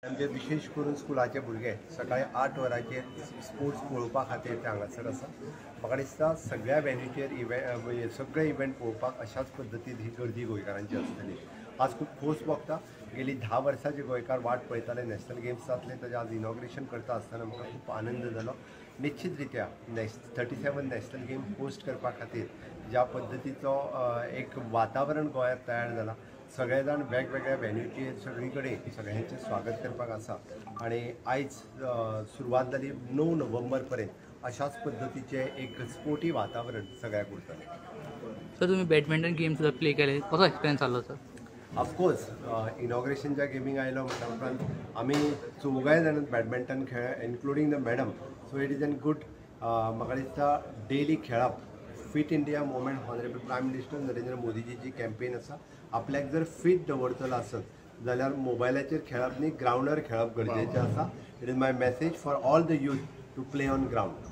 आमचे विशेष करून स्कुलाचे भुरगे सकाळी 8 वरांचेर स्पोर्ट्स पळोवपा खातीर ते हांगासर आसा. म्हाका दिसता सगळ्या वेन्यूचेर सगळे इव्हेंट पळोवपाक अशाच पद्दतीन ही गर्दी गोंयकारांची आसतली. आज खूब खोस भोगता. गेली 10 वर्सांचे गोंयकार वाट पळयताले नॅशनल गेम्स जातले, ताजें आज इनॉग्रेशन करता आसतना म्हाका खूब आनंद जालो. निश्चित रित्या 37 नॅशनल गेम होस्ट करपा खातीर ज्या पद्दतीचो एक वातावरण गोंयांत तयार जाला, सगळे जाण वेगवेगळ्या वेन्यूचेर सगळी कडेन सगळ्यांचें स्वागत करपाक आसा. आणि आयज सुरवात जाली 9 नोव्हेंबर पर्यंत अशाच पद्दतीचें एक स्पोर्टी वातावरण सगळ्याक उरतलें. सर तुम्ही बॅडमिंटन गेम सुद्धा प्ले केले, कसो एक्सपिरियन्स आलो सर? ऑफकोर्स इनॉग्रेशनच्या गेमींग आयलो म्हणटा उपरांत आमी चौगाय जाण बॅडमिंटन खेळ including the madam. So it is an good. म्हाका दिसता डेली खेळप. Fit India movement honourable prime minister Narendra मोदीची जी कॅम्पेन आसा, आपल्याक जर फिट दवरतलो आसत जाल्यार मोबायलाचेर खेळप न्ही, ग्रावंडार खेळप गरजेचें आसा. It is my message for all the youth to play on ground.